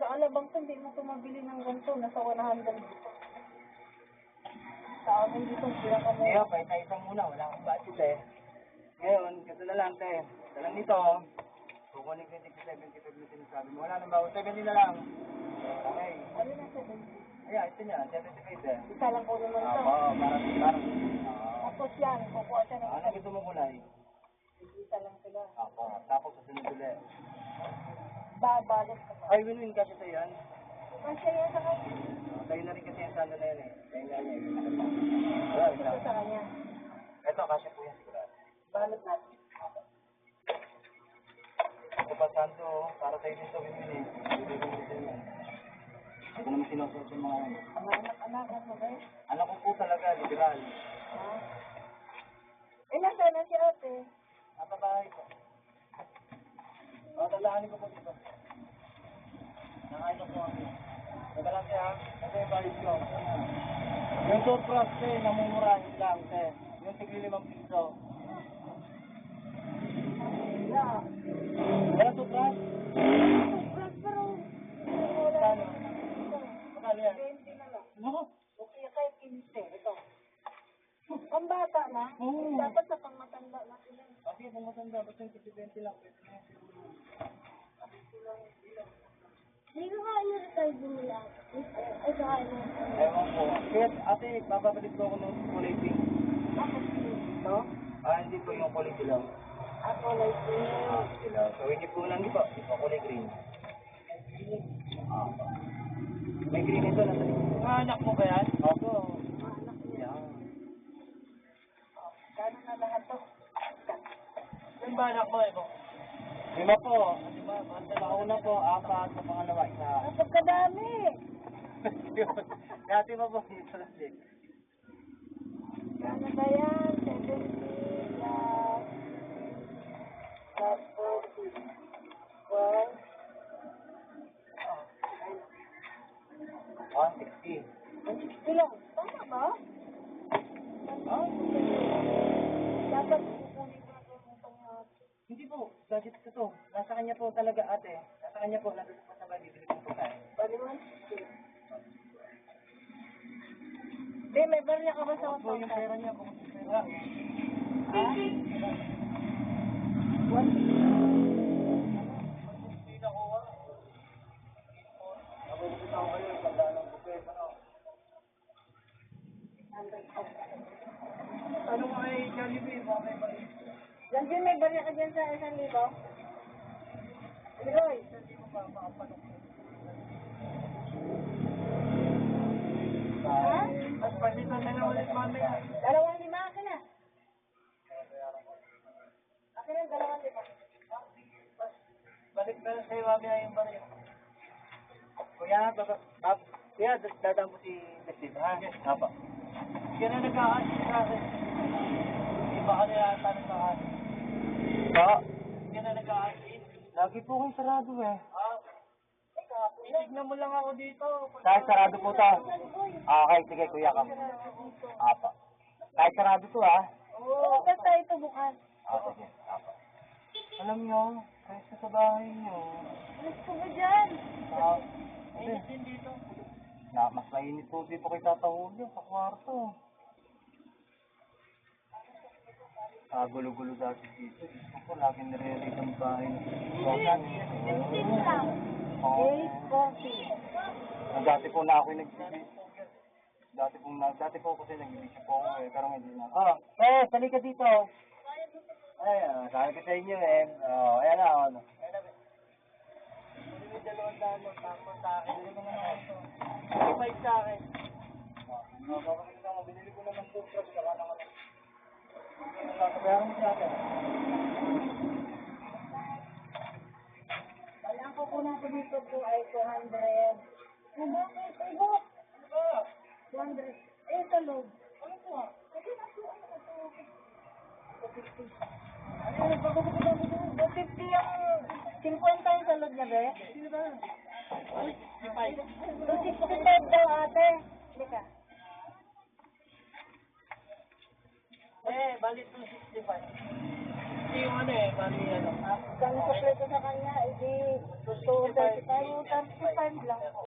Sa alabang ko, hindi mo ito mabili ng ganito. Nasa 100 dito. Sa amin dito, sila kami. Kaya, paisa-isang muna. Wala akong budget eh. Ngayon, ganito na lang, te. Dalang nito. Kukunin ko yung 75 na sinasabi mo. Wala nang bawas. 70 na lang. Okay. Ano na 70? Ayan, ito niya. 75 eh. Isa lang po naman ito. Parang. Tapos yan, kukuha siya ng Ano gusto mo kulay? isa lang sila. Apo. Tapos susunod ulit. Babalot ka pa. Ay, win-win kasi sa yan. Kasi yan sa kanya. Tayo na rin kasi yung sando na yan eh. Tayo na rin. Wala, Ito sa kanya. ito, kasi po yan sigurado. Balot natin. Ito pa sando, para sa'yo din ito, win-win eh. Hindi ko naman sinusunod yung mga yan. Ang anak-anak mo ba eh? Anak ko po talaga, liberal. Ah. Eh, nasa na si ate? Napabahay ko. O, tandaanin ko po dito. Nakain ko po ako. Teka lang siya, ito yung valid ko. Yung toothbrush, namumurahin lang, te. Yung tigli 5 piso. Wala. Wala toothbrush? Toothbrush pero. Wala. Kano? Kano yan? 20 na lang. Ano? Okay, kay 15. Ito. Ang bata na. Oo. Dapat sa pangmatanda na sila. Kasi kung matanda, basta yung 20 lang. Pwede na Hindi ko kaya na-retire nila. Ay, kaya na. ewan ko. Kaya, ate, papabalik ko ako ng kulay pink. Tapos ito. Hindi po yung kulay dilaw. Ako like Dilaw. So, hindi po lang di po. Ito kulay green. May green ito na. Anak mo ba yan? Opo. anak niya. Yan. Gano'n na lahat to? Yung ba anak mo, Ebo? 5 po. Diba? Una po, 4. Sa pangalawa, 1. Napagkadami! Dati mo po, dito lang din. Ano ba yan? 70 plus 40. Well, 160. 160 lang. Tama ba? Dapat kukunin ko na yung utang niya. Hindi po, budget ko to. Nasa kanya po talaga ate. Nasa kanya po, nasa po sa bibili ko po tayo. Bali 160. Di, may barya ka ba sa Po yung pera niya, kung yung pera. Ha? 160. Hindi na ko Ako gusto ko kayo, tandaan ng bukit, ano? Ano nga eh, Jollibee, baka may balik. Yan din, may barya ka dyan sa 1,000. Leroy. Hindi mo ba makapalok? Ha? Mas palitan na lang ulit mamaya. 2,500 akin na. Akin na 2,500. Balik na lang sa'yo mamaya yung baril. Kuya, kuya, dadaan po si Steve, ha? Apa. Yan na nagkakasi sa akin. Iba ka nila tanong sa akin. Pa? Yan na nagkakasi. Lagi po kong sarado eh. Itignan mo lang ako dito. Kahit sarado po to. Okay, sige kuya ka. Apa. Kahit sarado to ha. Oo, basta ito bukas. Sige. Apa. Alam nyo, kahit sa bahay nyo. Alis ko ba dyan? Init din dito. Mas mainit po di po kayo tatahuli sa kwarto. Gulo-gulo dati dito. Gusto ko lagi nire-read ang bahay. Hindi lang. 840. Dati po na ako yung dati po kasi nag-ibig po ako eh, pero hindi na. Sali ka dito. Sabi ko sa inyo eh. Ayan na, ano. Hindi mo dalawang dano, tapos sa akin. Hindi mo naman ito. 25 sa akin. Bakit na, binili ko naman toothbrush, saka naman. Nakabayaran mo sa akin. Ang kukunin ko dito po ay 200. Bakit? Ay, bok! 200. Eh, sa loob. Ano po? Kasi naso, ano na to? 250. Ano, pagkukunin ko dito? 250 ang 50 yung sa loob niya, be? Sino ba? 265 daw, ate. Hindi ka. Balit 265. yung ano eh, bali ano. Kung sa sa kanya, edi 235 lang.